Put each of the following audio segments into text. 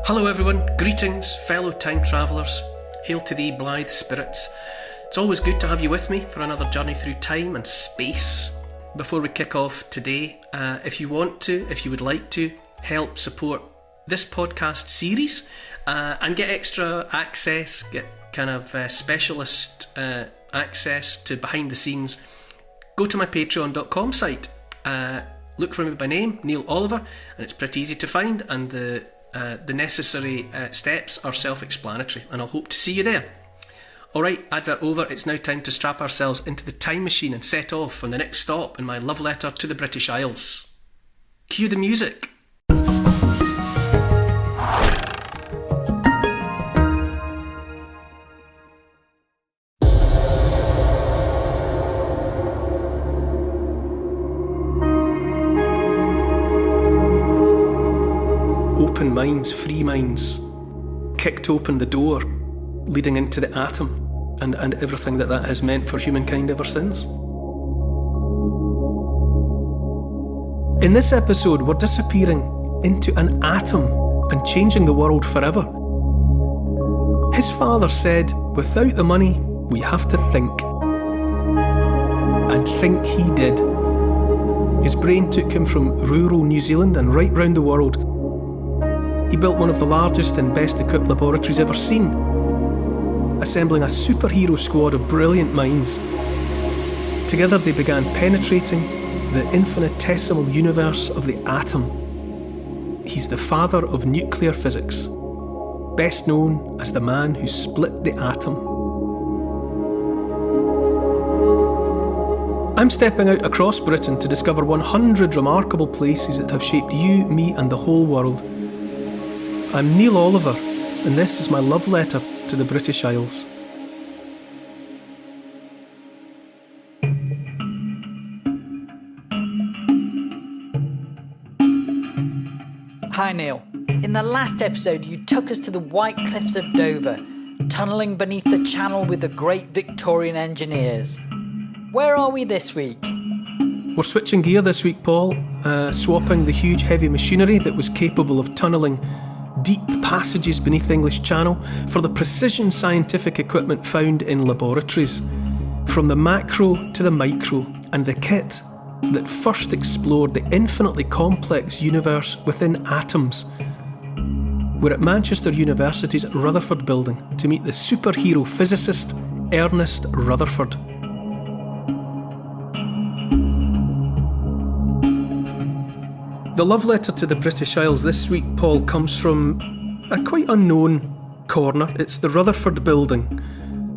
Hello everyone, greetings fellow time travellers, hail to thee blithe spirits. It's always good to have you with me for another journey through time and space. Before we kick off today, if you would like to, help support this podcast series and get extra access, get kind of specialist access to behind the scenes, go to my patreon.com site, look for me by name, Neil Oliver, and it's pretty easy to find, and the necessary steps are self-explanatory, and I'll hope to see you there. Alright, advert over, it's now time to strap ourselves into the time machine and set off on the next stop in my love letter to the British Isles. Cue the music. Open minds, free minds, kicked open the door leading into the atom and everything that has meant for humankind ever since. In this episode, we're disappearing into an atom and changing the world forever. His father said, without the money, we have to think. And think he did. His brain took him from rural New Zealand and right round the world. He built one of the largest and best equipped laboratories ever seen, assembling a superhero squad of brilliant minds. Together they began penetrating the infinitesimal universe of the atom. He's the father of nuclear physics, best known as the man who split the atom. I'm stepping out across Britain to discover 100 remarkable places that have shaped you, me and the whole world. I'm Neil Oliver, and this is my love letter to the British Isles. Hi Neil. In the last episode you took us to the White Cliffs of Dover, tunnelling beneath the channel with the great Victorian engineers. Where are we this week? We're switching gear this week, Paul, swapping the huge heavy machinery that was capable of tunnelling deep passages beneath the English Channel for the precision scientific equipment found in laboratories, from the macro to the micro, and the kit that first explored the infinitely complex universe within atoms. We're at Manchester University's Rutherford building to meet the superhero physicist Ernest Rutherford. The love letter to the British Isles this week, Paul, comes from a quite unknown corner. It's the Rutherford building,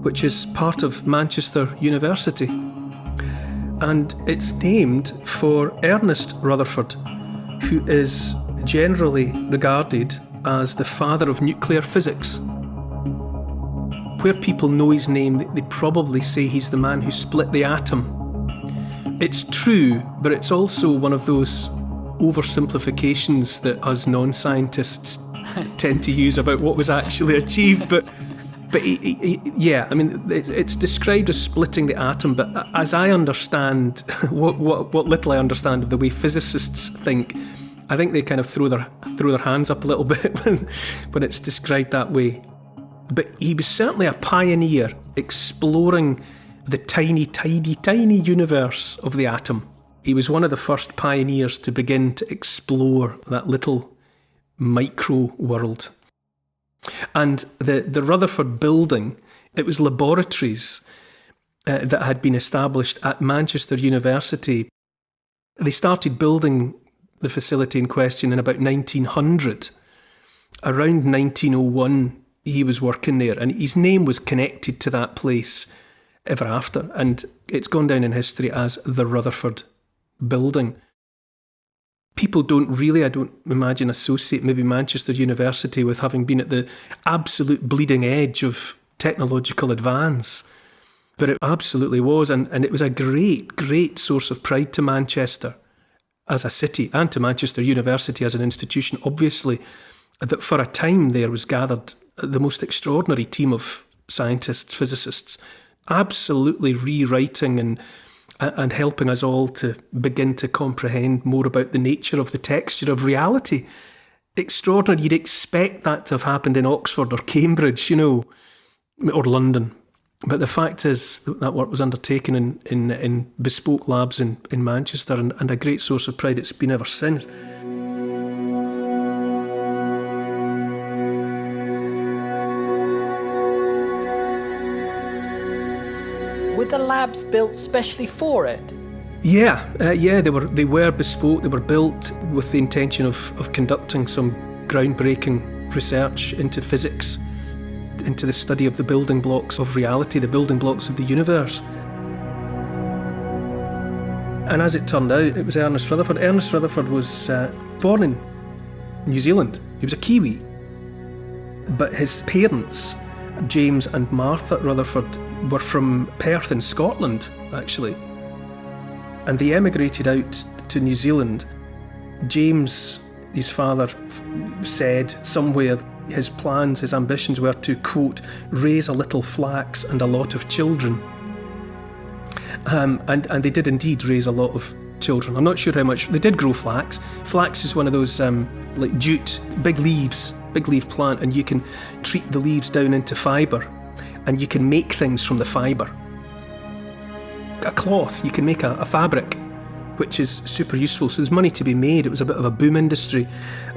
which is part of Manchester University. And it's named for Ernest Rutherford, who is generally regarded as the father of nuclear physics. Where people know his name, they probably say he's the man who split the atom. It's true, but it's also one of those oversimplifications that us non-scientists tend to use about what was actually achieved. But yeah, I mean, it's described as splitting the atom. But as I understand, what little I understand of the way physicists think, I think they kind of throw their hands up a little bit when it's described that way. But he was certainly a pioneer exploring the tiny, tiny, tiny universe of the atom. He was one of the first pioneers to begin to explore that little micro world. And the Rutherford building, it was laboratories that had been established at Manchester University. They started building the facility in question in about 1900. Around 1901, he was working there, and his name was connected to that place ever after. And it's gone down in history as the Rutherford building. People don't really, I don't imagine, associate maybe Manchester University with having been at the absolute bleeding edge of technological advance. But it absolutely was, and it was a great, great source of pride to Manchester as a city and to Manchester University as an institution, obviously, that for a time there was gathered the most extraordinary team of scientists, physicists, absolutely rewriting and helping us all to begin to comprehend more about the nature of the texture of reality extraordinary. You'd expect that to have happened in Oxford or Cambridge, or London. But the fact is that work was undertaken in bespoke labs in Manchester, and a great source of pride it's been ever since. Were the labs built specially for it? Yeah, they were bespoke. They were built with the intention of conducting some groundbreaking research into physics, into the study of the building blocks of reality, the building blocks of the universe. And as it turned out, it was Ernest Rutherford. Ernest Rutherford was born in New Zealand. He was a Kiwi. But his parents, James and Martha Rutherford, were from Perth in Scotland, actually. And they emigrated out to New Zealand. James, his father, said somewhere his plans, his ambitions were to, quote, raise a little flax and a lot of children. And they did indeed raise a lot of children. I'm not sure how much. They did grow flax. Flax is one of those like jute, big leaf plant, and you can treat the leaves down into fibre, and you can make things from the fibre. A cloth, you can make a fabric, which is super useful. So there's money to be made. It was a bit of a boom industry.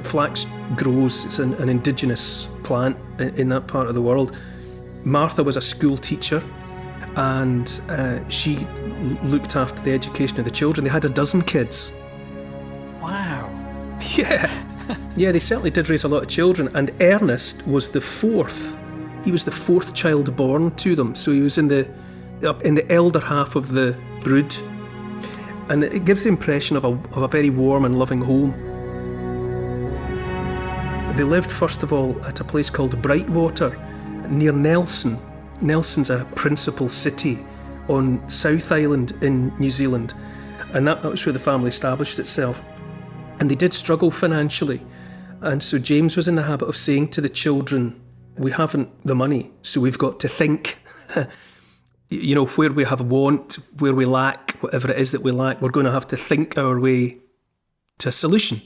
Flax grows, it's an indigenous plant in that part of the world. Martha was a school teacher, and she looked after the education of the children. They had 12 kids. Wow. Yeah. Yeah, they certainly did raise a lot of children, and Ernest was the fourth. He was the fourth child born to them, so he was in the elder half of the brood. And it gives the impression of a very warm and loving home. They lived, first of all, at a place called Brightwater, near Nelson. Nelson's a principal city on South Island in New Zealand. And that was where the family established itself. And they did struggle financially. And so James was in the habit of saying to the children, we haven't the money, so we've got to think. Where we have want, where we lack, whatever it is that we lack, we're going to have to think our way to a solution.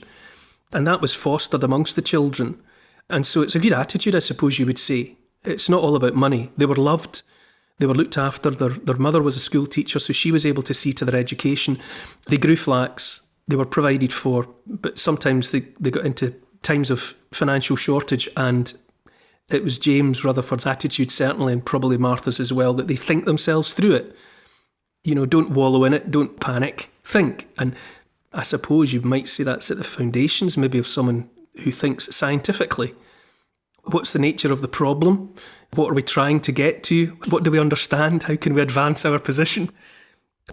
And that was fostered amongst the children. And so it's a good attitude, I suppose you would say. It's not all about money. They were loved. They were looked after. Their mother was a school teacher, so she was able to see to their education. They grew flax. They were provided for. But sometimes they got into times of financial shortage, and it was James Rutherford's attitude, certainly, and probably Martha's as well, that they think themselves through it. Don't wallow in it, don't panic, think. And I suppose you might say that's at the foundations, maybe, of someone who thinks scientifically. What's the nature of the problem? What are we trying to get to? What do we understand? How can we advance our position?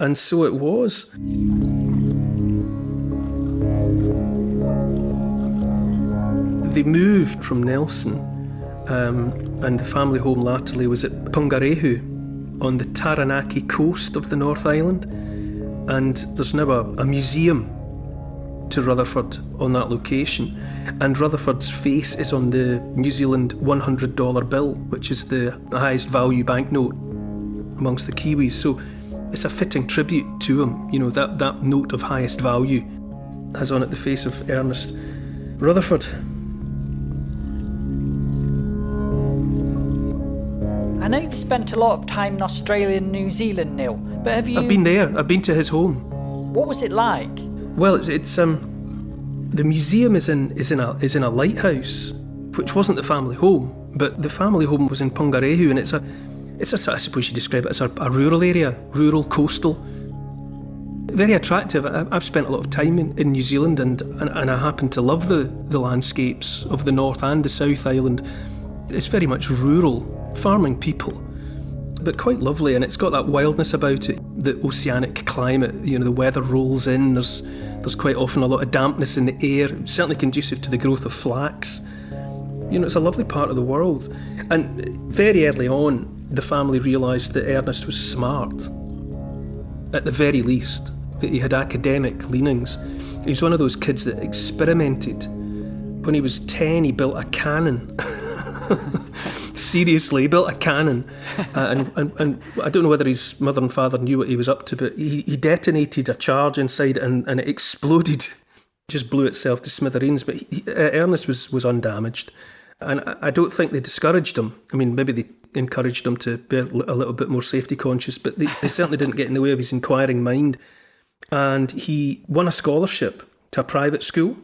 And so it was. They moved from Nelson, and the family home latterly was at Pungarehu on the Taranaki coast of the North Island. And there's now a museum to Rutherford on that location. And Rutherford's face is on the New Zealand $100 bill, which is the highest value banknote amongst the Kiwis. So it's a fitting tribute to him. That note of highest value has on it the face of Ernest Rutherford. I know you've spent a lot of time in Australia and New Zealand, Neil, but have you... I've been there. I've been to his home. What was it like? Well, it's the museum is in a lighthouse, which wasn't the family home, but the family home was in Pungarehu, and it's a I suppose you describe it as a rural area, rural, coastal, very attractive. I've spent a lot of time in New Zealand, and I happen to love the landscapes of the North and the South Island. It's very much rural, farming people, but quite lovely, and it's got that wildness about it. The oceanic climate, the weather rolls in. There's quite often a lot of dampness in the air, certainly conducive to the growth of flax. It's a lovely part of the world. And very early on, the family realised that Ernest was smart, at the very least, that he had academic leanings. He was one of those kids that experimented. When he was 10, he built a cannon. Seriously, he built a cannon, and I don't know whether his mother and father knew what he was up to, but he detonated a charge inside, and it exploded just blew itself to smithereens. But Ernest was undamaged. And I don't think they discouraged him. I mean, maybe they encouraged him to be a little bit more safety conscious, but they certainly didn't get in the way of his inquiring mind. And he won a scholarship to a private school.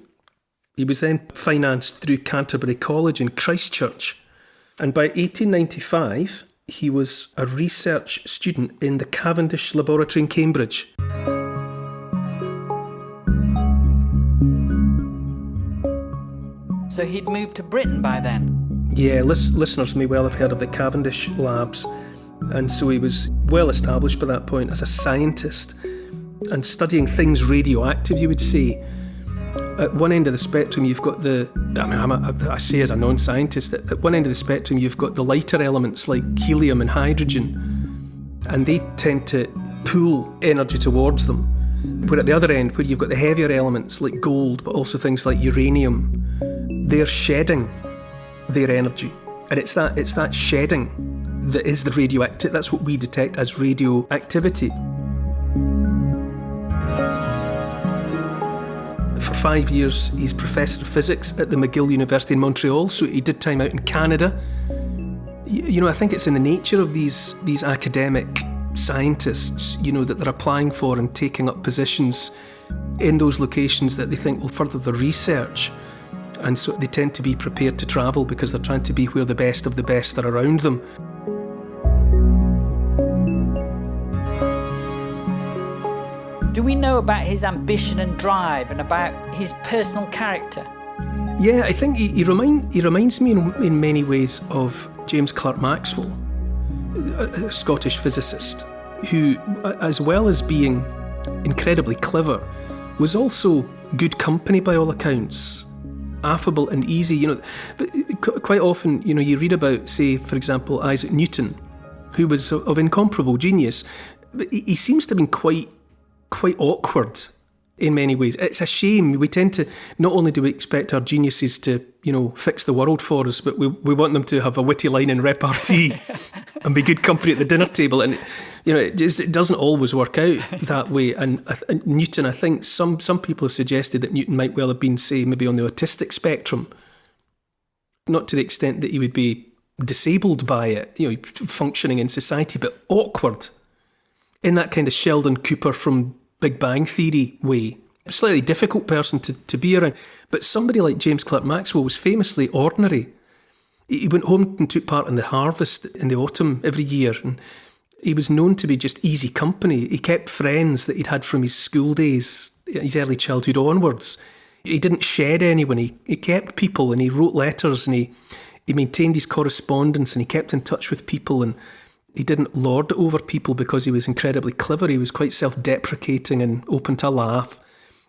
He was then financed through Canterbury College in Christchurch. And by 1895, he was a research student in the Cavendish Laboratory in Cambridge. So he'd moved to Britain by then? Yeah, listeners may well have heard of the Cavendish Labs. And so he was well established by that point as a scientist and studying things radioactive, you would say. At one end of the spectrum, you've got I say as a non-scientist, at one end of the spectrum, you've got the lighter elements like helium and hydrogen, and they tend to pull energy towards them. Where at the other end, where you've got the heavier elements like gold, but also things like uranium, they're shedding their energy. And it's that shedding that is the radioactive. That's what we detect as radioactivity. For 5 years, he's Professor of Physics at the McGill University in Montreal, so he did time out in Canada. You know, I think it's in the nature of these academic scientists, you know, that they're applying for and taking up positions in those locations that they think will further the research. And so they tend to be prepared to travel because they're trying to be where the best of the best are around them. Do we know about his ambition and drive and about his personal character? Yeah, I think he reminds me in many ways of James Clerk Maxwell, a Scottish physicist, who, as well as being incredibly clever, was also good company by all accounts. Affable and easy, you know. But quite often, you know, you read about, say, for example, Isaac Newton, who was of incomparable genius, but he seems to have been quite awkward in many ways. It's a shame. We tend to, not only do we expect our geniuses to, you know, fix the world for us, but we want them to have a witty line in repartee and be good company at the dinner table. And, you know, it doesn't always work out that way. And Newton, I think some people have suggested that Newton might well have been, say, maybe on the autistic spectrum. Not to the extent that he would be disabled by it, you know, functioning in society, but awkward in that kind of Sheldon Cooper from Big Bang Theory way. A slightly difficult person to be around. But somebody like James Clerk Maxwell was famously ordinary. He went home and took part in the harvest in the autumn every year, and he was known to be just easy company. He kept friends that he'd had from his school days, his early childhood onwards. He didn't shed anyone. He kept people, and he wrote letters, and he maintained his correspondence, and he kept in touch with people, and he didn't lord it over people because he was incredibly clever. He was quite self-deprecating and open to a laugh.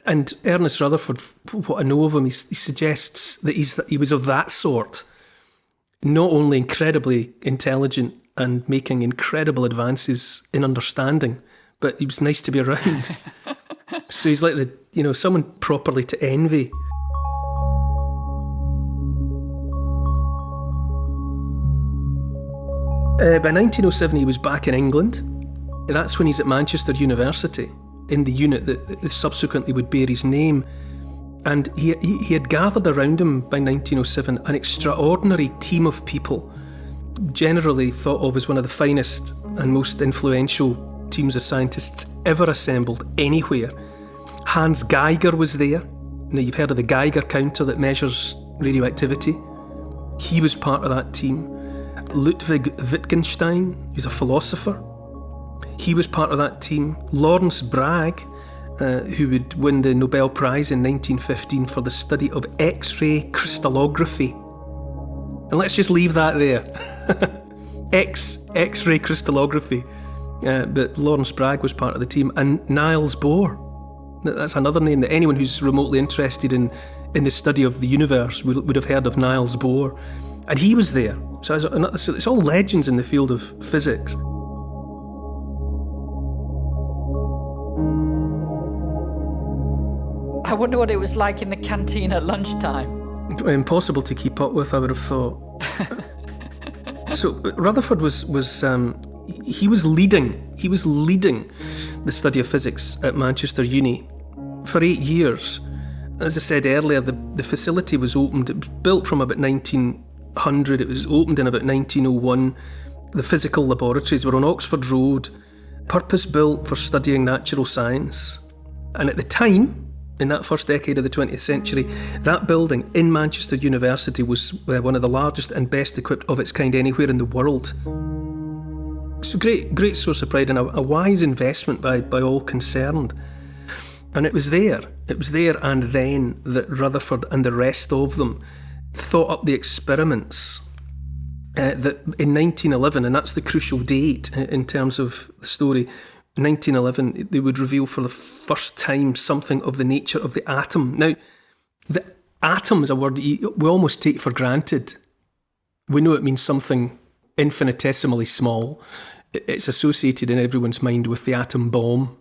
And Ernest Rutherford, what I know of him, he suggests that he was of that sort. Not only incredibly intelligent and making incredible advances in understanding, but he was nice to be around. So he's like someone properly to envy. By 1907, he was back in England. That's when he's at Manchester University, in the unit that subsequently would bear his name. And he had gathered around him by 1907 an extraordinary team of people, generally thought of as one of the finest and most influential teams of scientists ever assembled anywhere. Hans Geiger was there. Now, you've heard of the Geiger counter that measures radioactivity. He was part of that team. Ludwig Wittgenstein, who's a philosopher, he was part of that team. Lawrence Bragg, who would win the Nobel Prize in 1915 for the study of X-ray crystallography. And let's just leave that there. X-ray crystallography. But Lawrence Bragg was part of the team. And Niels Bohr. That's another name that anyone who's remotely interested in the study of the universe would have heard of Niels Bohr. And he was there. So it's all legends in the field of physics. I wonder what it was like in the canteen at lunchtime. Impossible to keep up with, I would have thought. So Rutherford was leading the study of physics at Manchester Uni for 8 years. as I said earlier, the facility was opened, it was built from about 1900, it was opened in about 1901. The physical laboratories were on Oxford Road, purpose-built for studying natural science. And at the time, in that first decade of the 20th century, that building in Manchester University was one of the largest and best equipped of its kind anywhere in the world. So great source of pride and a wise investment by all concerned. And it was there and then that Rutherford and the rest of them thought up the experiments that in 1911, and that's the crucial date in terms of the story, 1911, they would reveal for the first time something of the nature of the atom. Now, the atom is a word we almost take for granted. We know it means something infinitesimally small. It's associated in everyone's mind with the atom bomb.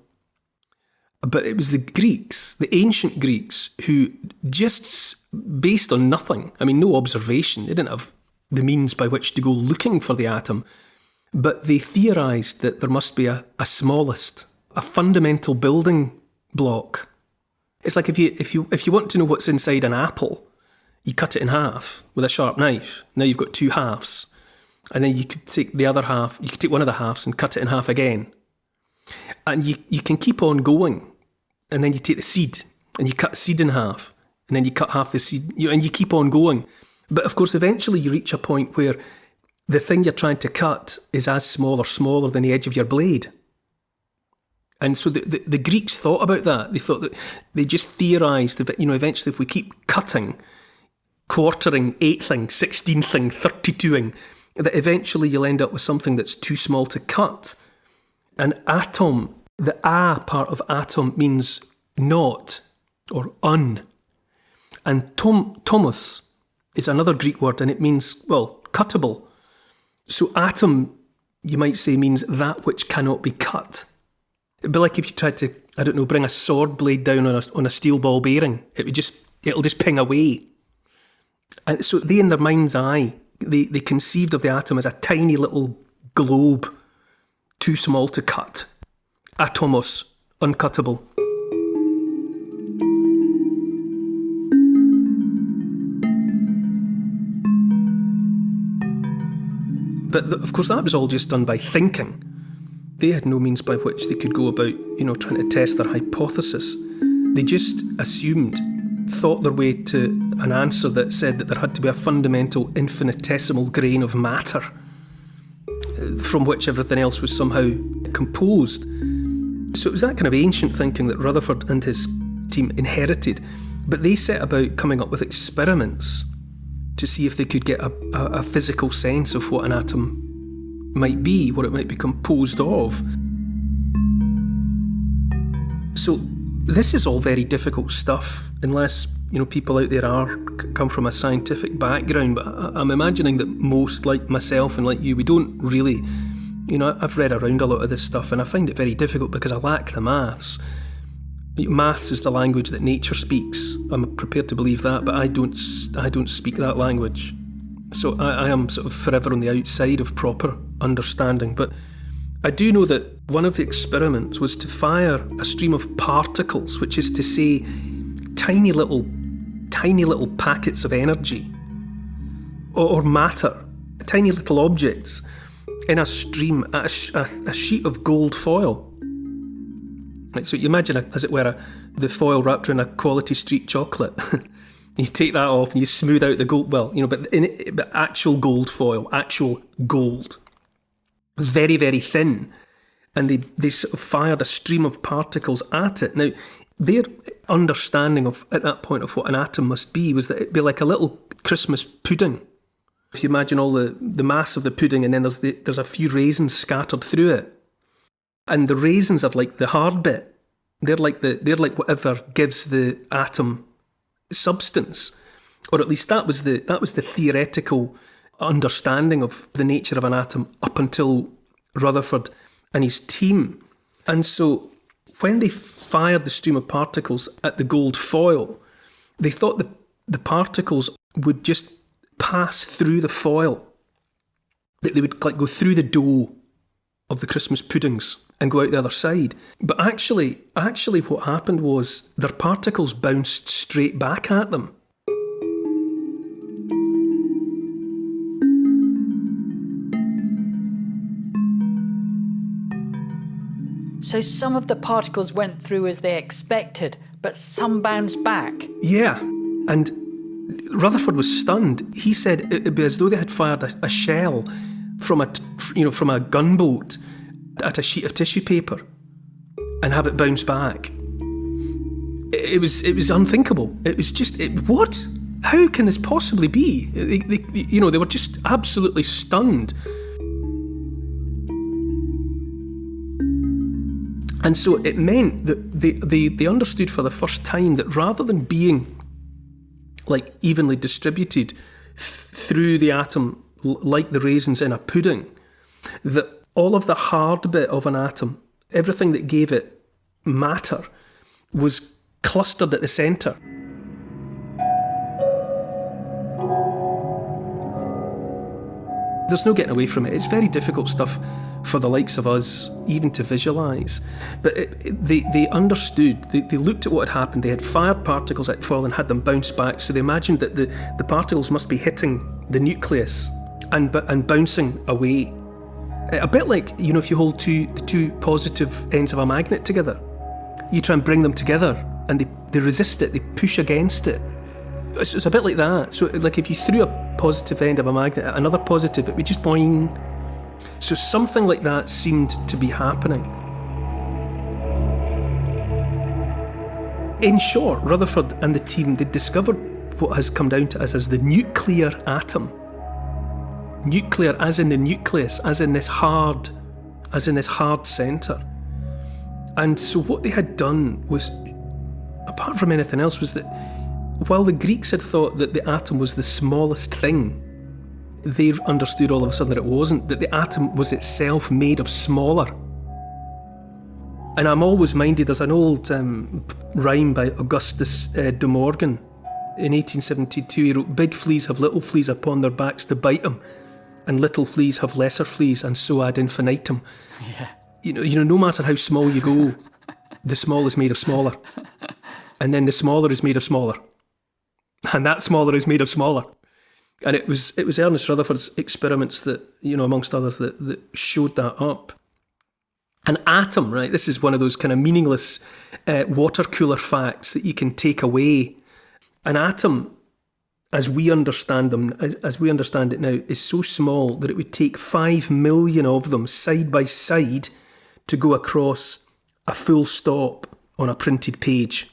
But it was the Greeks, the ancient Greeks, who just based on nothing, I mean, no observation, they didn't have the means by which to go looking for the atom, but they theorised that there must be a smallest, a fundamental building block. It's like if you want to know what's inside an apple, you cut it in half with a sharp knife. Now you've got two halves. And then you could take the other half, you could take one of the halves and cut it in half again. And you can keep on going. And then you take the seed and you cut seed in half. And then you cut half the seed, and you keep on going. But of course, eventually you reach a point where the thing you're trying to cut is as small or smaller than the edge of your blade. And so the Greeks thought about that. They thought that they just theorised that, eventually if we keep cutting, quartering, eighthing, 16thing, 32ing, that eventually you'll end up with something that's too small to cut. An atom, the A part of atom means not or un. And tomos is another Greek word and it means, cuttable. So atom, you might say, means that which cannot be cut. It'd be like if you tried to, bring a sword blade down on a steel ball bearing. It'll just ping away. And so they, in their mind's eye, they conceived of the atom as a tiny little globe, too small to cut. Atomos, uncuttable. But of course that was all just done by thinking. They had no means by which they could go about, trying to test their hypothesis. They just assumed, thought their way to an answer that said that there had to be a fundamental infinitesimal grain of matter from which everything else was somehow composed. So it was that kind of ancient thinking that Rutherford and his team inherited, but they set about coming up with experiments to see if they could get a physical sense of what an atom might be, what it might be composed of. So this is all very difficult stuff, unless people out there come from a scientific background. But I'm imagining that most, like myself and like you, we don't really. I've read around a lot of this stuff, and I find it very difficult because I lack the maths. Maths is the language that nature speaks. I'm prepared to believe that, but I don't speak that language. So I am sort of forever on the outside of proper understanding. But I do know that one of the experiments was to fire a stream of particles, which is to say tiny little packets of energy or matter, tiny little objects in a stream at a sheet of gold foil. Right, so you imagine, as it were, the foil wrapped around a Quality Street chocolate. You take that off and you smooth out the gold. But actual gold foil, actual gold, very, very thin. And they sort of fired a stream of particles at it. Now, their understanding at that point of what an atom must be was that it'd be like a little Christmas pudding. If you imagine all the mass of the pudding, and then there's a few raisins scattered through it. And the raisins are like the hard bit. They're like whatever gives the atom substance, or at least that was the theoretical understanding of the nature of an atom up until Rutherford and his team. And so when they fired the stream of particles at the gold foil, they thought the particles would just pass through the foil, that they would go through the dough of the Christmas puddings and go out the other side. But actually what happened was their particles bounced straight back at them. So some of the particles went through as they expected, but some bounced back? Yeah, and Rutherford was stunned. He said it'd be as though they had fired a shell from a gunboat at a sheet of tissue paper and have it bounce back. It was unthinkable. It was just, what? How can this possibly be? They were just absolutely stunned. And so it meant that they understood for the first time that rather than being like evenly distributed through the atom like the raisins in a pudding, that all of the hard bit of an atom, everything that gave it matter, was clustered at the centre. There's no getting away from it. It's very difficult stuff for the likes of us even to visualise. But they understood, they looked at what had happened. They had fired particles at fall and had them bounce back. So they imagined that the particles must be hitting the nucleus and bouncing away. A bit like, if you hold the two positive ends of a magnet together, you try and bring them together and they resist it, they push against it. It's a bit like that. So like if you threw a positive end of a magnet at another positive, it would just boing. So something like that seemed to be happening. In short, Rutherford and the team, they discovered what has come down to us as the nuclear atom. Nuclear as in the nucleus, as in this hard centre. And so what they had done was, apart from anything else, was that while the Greeks had thought that the atom was the smallest thing, they understood all of a sudden that it wasn't, that the atom was itself made of smaller. And I'm always minded, there's an old rhyme by Augustus de Morgan. In 1872 he wrote, "Big fleas have little fleas upon their backs to bite them, and little fleas have lesser fleas, and so ad infinitum." Yeah. No matter how small you go, the small is made of smaller. And then the smaller is made of smaller. And that smaller is made of smaller. And it was Ernest Rutherford's experiments that, amongst others, that showed that up. An atom, right? This is one of those kind of meaningless water cooler facts that you can take away. An atom, as we understand them, as we understand it now, is so small that it would take 5 million of them side by side to go across a full stop on a printed page.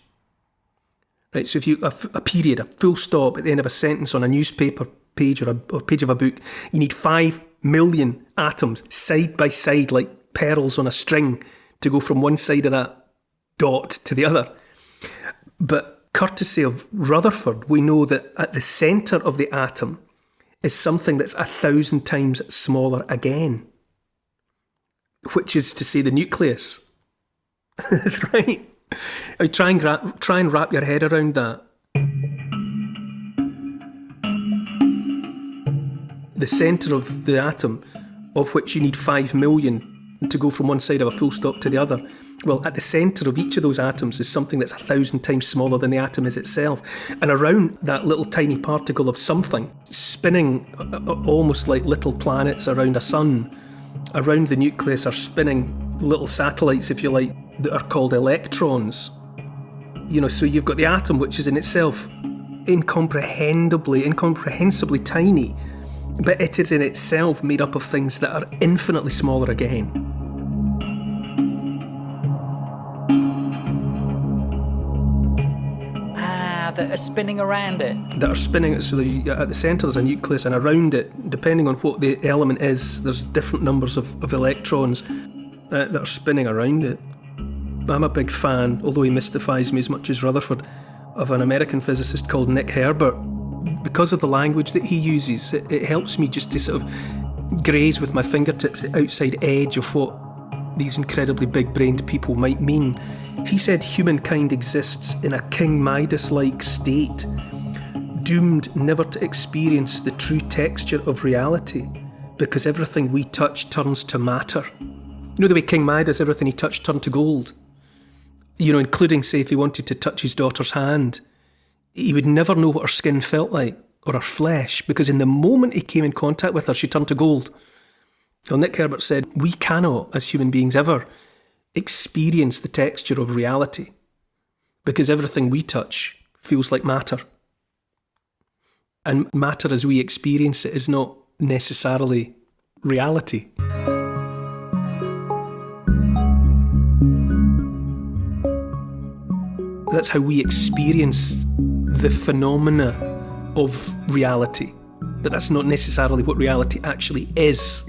Right, so if you a period, a full stop at the end of a sentence on a newspaper page or a page of a book, you need 5 million atoms side by side like pearls on a string to go from one side of that dot to the other. But courtesy of Rutherford, we know that at the centre of the atom is something that's 1,000 times smaller again, which is to say the nucleus. Right? Try and wrap your head around that. The centre of the atom, of which you need 5 million to go from one side of a full stop to the other. Well, at the centre of each of those atoms is something that's 1,000 times smaller than the atom is itself. And around that little tiny particle of something, spinning almost like little planets around a sun, around the nucleus are spinning little satellites, if you like, that are called electrons. So you've got the atom, which is in itself incomprehensibly tiny, but it is in itself made up of things that are infinitely smaller again. That are spinning around it. That are spinning, so at the centre there's a nucleus, and around it, depending on what the element is, there's different numbers of electrons that are spinning around it. I'm a big fan, although he mystifies me as much as Rutherford, of an American physicist called Nick Herbert. Because of the language that he uses, it helps me just to sort of graze with my fingertips the outside edge of what these incredibly big-brained people might mean. He said humankind exists in a King Midas-like state, doomed never to experience the true texture of reality, because everything we touch turns to matter. You know the way King Midas, everything he touched turned to gold? You know, including, say, if he wanted to touch his daughter's hand, he would never know what her skin felt like, or her flesh, because in the moment he came in contact with her, she turned to gold. Well, Nick Herbert said, we cannot, as human beings, ever experience the texture of reality, because everything we touch feels like matter. And matter as we experience it is not necessarily reality. That's how we experience the phenomena of reality. But that's not necessarily what reality actually is.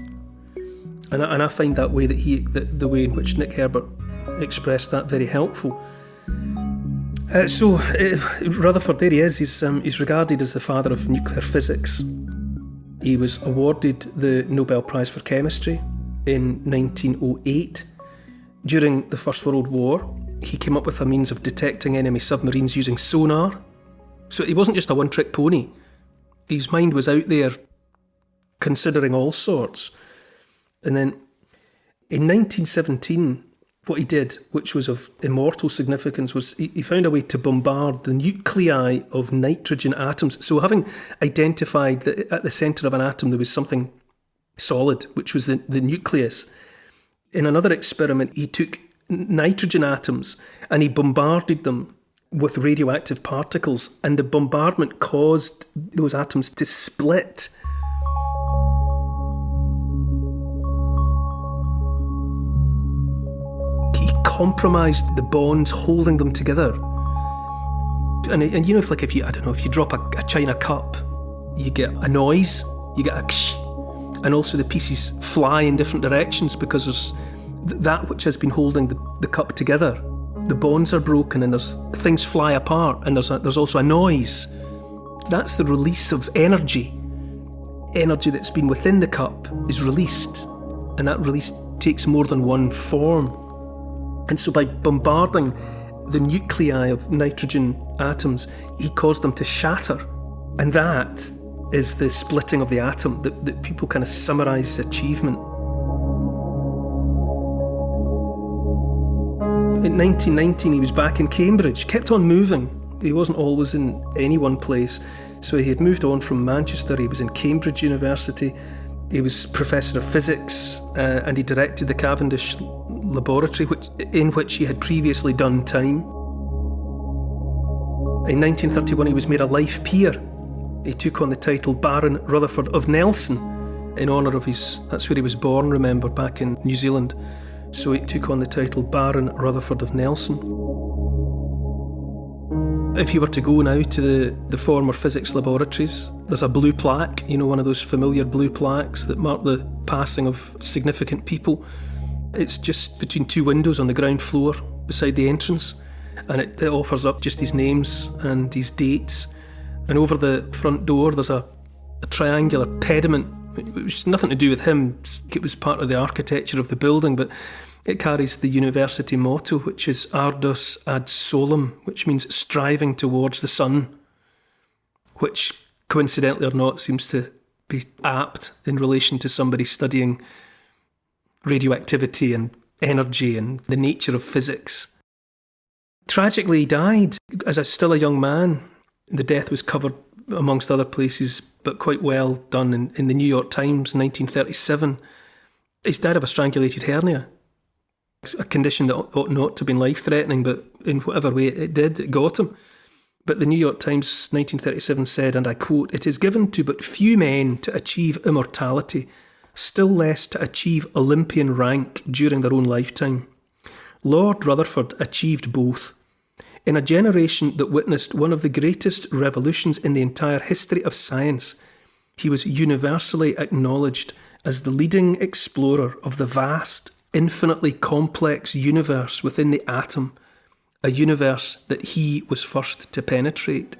And I find that way the way in which Nick Herbert expressed that very helpful. Rutherford, there he is. He's regarded as the father of nuclear physics. He was awarded the Nobel Prize for Chemistry in 1908. During the First World War, he came up with a means of detecting enemy submarines using sonar. So he wasn't just a one-trick pony. His mind was out there considering all sorts. And then in 1917, what he did, which was of immortal significance, was he found a way to bombard the nuclei of nitrogen atoms. So having identified that at the centre of an atom there was something solid, which was the nucleus, in another experiment he took nitrogen atoms and he bombarded them with radioactive particles, and the bombardment caused those atoms to split. He compromised the bonds holding them together. And you know, if you drop a china cup, you get a noise, you get a ksh, and also the pieces fly in different directions because there's that which has been holding the cup together. The bonds are broken and things fly apart, and there's also a noise. That's the release of energy. Energy that's been within the cup is released, and that release takes more than one form. And so by bombarding the nuclei of nitrogen atoms, he caused them to shatter. And that is the splitting of the atom that people kind of summarise as achievement. In 1919, he was back in Cambridge, kept on moving. He wasn't always in any one place. So he had moved on from Manchester. He was in Cambridge University. He was Professor of Physics, and he directed the Cavendish Laboratory, in which he had previously done time. In 1931, he was made a life peer. He took on the title Baron Rutherford of Nelson in honour of that's where he was born, remember, back in New Zealand. So he took on the title Baron Rutherford of Nelson. If you were to go now to the former physics laboratories, there's a blue plaque, one of those familiar blue plaques that mark the passing of significant people. It's just between two windows on the ground floor beside the entrance, and it offers up just his names and his dates. And over the front door there's a triangular pediment, which has nothing to do with him. It was part of the architecture of the building, but it carries the university motto, which is Ardus ad solem, which means striving towards the sun, which, coincidentally or not, seems to be apt in relation to somebody studying radioactivity and energy and the nature of physics. Tragically, he died as still a young man. The death was covered, amongst other places, but quite well done in the New York Times in 1937. He died of a strangulated hernia, a condition that ought not to have been life-threatening, but in whatever way it did, it got him. But the New York Times 1937 said, and I quote, "It is given to but few men to achieve immortality, still less to achieve Olympian rank during their own lifetime. Lord Rutherford achieved both. In a generation that witnessed one of the greatest revolutions in the entire history of science, he was universally acknowledged as the leading explorer of the vast, infinitely complex universe within the atom, a universe that he was first to penetrate."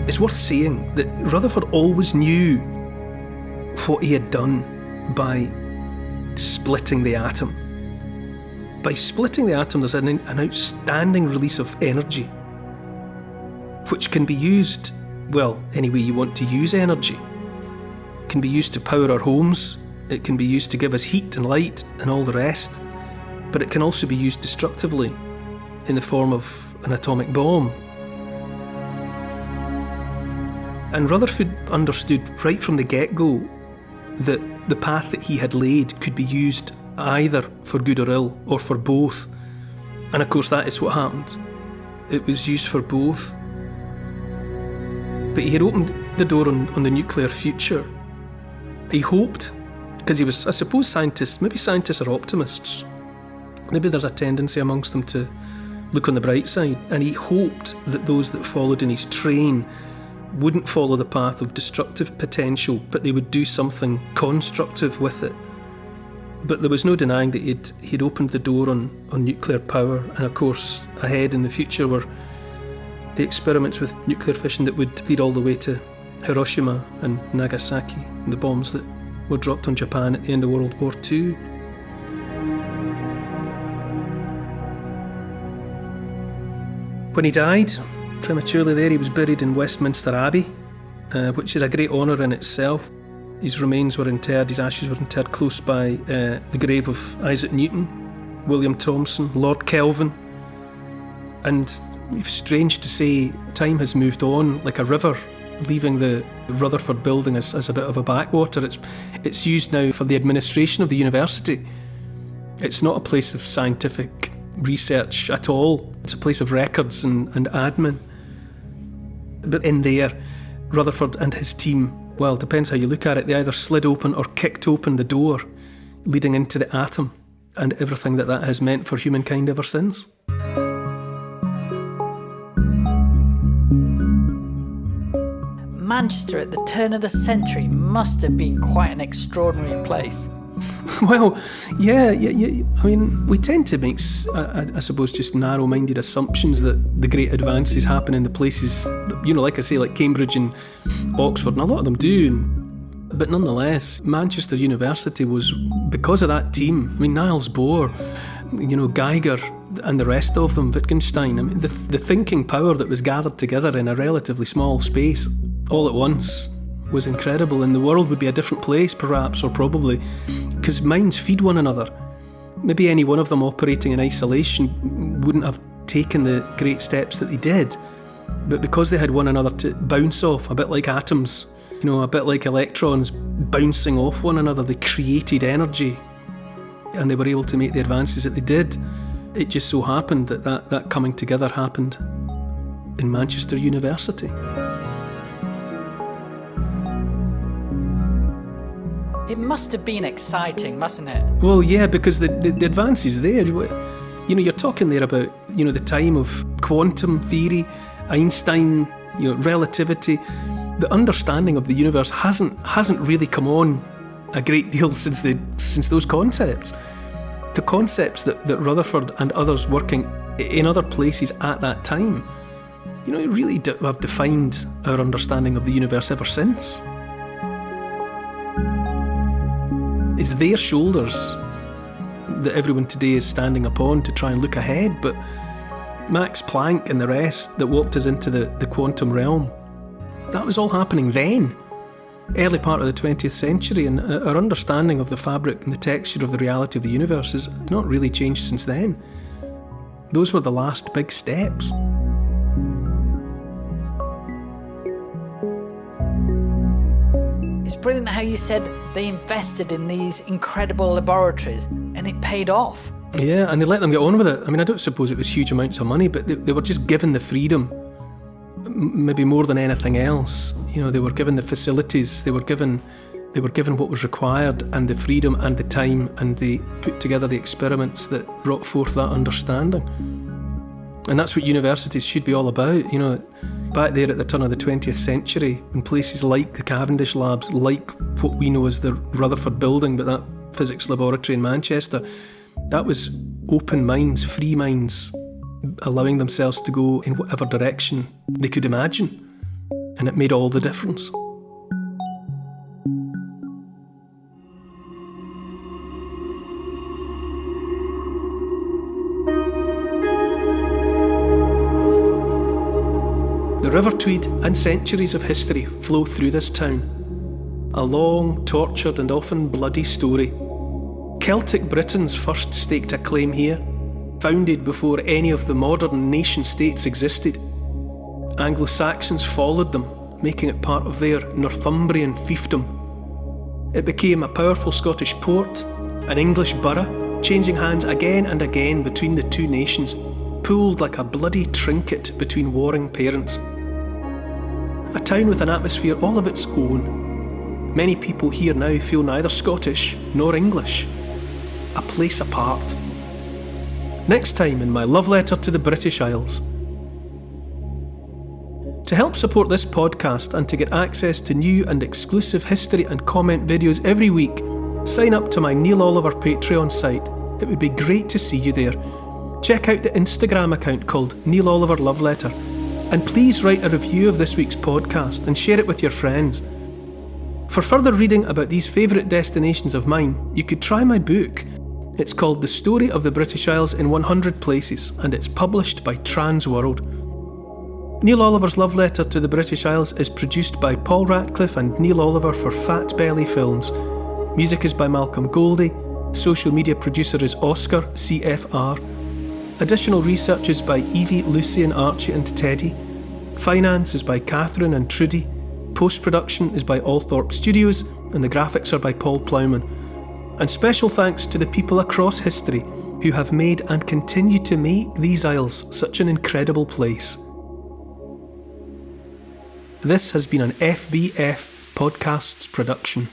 It's worth saying that Rutherford always knew what he had done by splitting the atom. by splitting the atom, there's an outstanding release of energy, which can be used, well, any way you want to use energy. It can be used to power our homes, it can be used to give us heat and light and all the rest, but it can also be used destructively in the form of an atomic bomb. And Rutherford understood right from the get-go that the path that he had laid could be used either for good or ill, or for both. And of course that is what happened. It was used for both. But he had opened the door on the nuclear future. He hoped, because he was, I suppose maybe scientists are optimists. Maybe there's a tendency amongst them to look on the bright side, and he hoped that those that followed in his train wouldn't follow the path of destructive potential, but they would do something constructive with it. But there was no denying that he'd opened the door on nuclear power, and of course ahead in the future were the experiments with nuclear fission that would lead all the way to Hiroshima and Nagasaki, and the bombs that were dropped on Japan at the end of World War II. When he died prematurely there, he was buried in Westminster Abbey, which is a great honour in itself. His remains were interred, his ashes were interred close by the grave of Isaac Newton, William Thomson, Lord Kelvin. And it's strange to say, time has moved on like a river, leaving the Rutherford building as a bit of a backwater. It's used now for the administration of the university. It's not a place of scientific research at all. It's a place of records and admin. But in there, Rutherford and his team, well, it depends how you look at it, they either slid open or kicked open the door leading into the atom and everything that has meant for humankind ever since. Manchester at the turn of the century must have been quite an extraordinary place. Well, yeah. I mean, we tend to make, I suppose, just narrow-minded assumptions that the great advances happen in the places, like I say, like Cambridge and Oxford, and a lot of them do. But nonetheless, Manchester University was, because of that team, I mean, Niels Bohr, Geiger, and the rest of them, Wittgenstein, I mean, the thinking power that was gathered together in a relatively small space all at once was incredible, and the world would be a different place, perhaps, or probably, because minds feed one another. Maybe any one of them operating in isolation wouldn't have taken the great steps that they did, but because they had one another to bounce off, a bit like atoms, a bit like electrons bouncing off one another, they created energy, and they were able to make the advances that they did. It just so happened that coming together happened in Manchester University. It must have been exciting, mustn't it? Well, yeah, because the advances there, you're talking there about, the time of quantum theory, Einstein, relativity. The understanding of the universe hasn't really come on a great deal since those concepts. The concepts that Rutherford and others working in other places at that time, really have defined our understanding of the universe ever since. It's their shoulders that everyone today is standing upon to try and look ahead, but Max Planck and the rest that walked us into the quantum realm, that was all happening then, early part of the 20th century, and our understanding of the fabric and the texture of the reality of the universe has not really changed since then. Those were the last big steps. It's brilliant how you said they invested in these incredible laboratories and it paid off. Yeah, and they let them get on with it. I mean, I don't suppose it was huge amounts of money, but they were just given the freedom, maybe more than anything else. They were given the facilities, they were given what was required, and the freedom and the time, and they put together the experiments that brought forth that understanding. And that's what universities should be all about. Back there at the turn of the 20th century, in places like the Cavendish labs, like what we know as the Rutherford building, but that physics laboratory in Manchester, that was open minds, free minds, allowing themselves to go in whatever direction they could imagine. And it made all the difference. River Tweed and centuries of history flow through this town. A long, tortured and often bloody story. Celtic Britons first staked a claim here, founded before any of the modern nation-states existed. Anglo-Saxons followed them, making it part of their Northumbrian fiefdom. It became a powerful Scottish port, an English borough, changing hands again and again between the two nations, pulled like a bloody trinket between warring parents. A town with an atmosphere all of its own. Many people here now feel neither Scottish nor English. A place apart. Next time in my love letter to the British Isles. To help support this podcast and to get access to new and exclusive history and comment videos every week, sign up to my Neil Oliver Patreon site. It would be great to see you there. Check out the Instagram account called Neil Oliver Love Letter. And please write a review of this week's podcast and share it with your friends. For further reading about these favourite destinations of mine, you could try my book. It's called The Story of the British Isles in 100 Places, and it's published by Transworld. Neil Oliver's Love Letter to the British Isles is produced by Paul Ratcliffe and Neil Oliver for Fat Belly Films. Music is by Malcolm Goldie. Social media producer is Oscar, CFR. Additional research is by Evie, Lucy and Archie and Teddy. Finance is by Catherine and Trudy. Post-production is by Althorpe Studios, and the graphics are by Paul Plowman. And special thanks to the people across history who have made and continue to make these isles such an incredible place. This has been an FBF Podcasts production.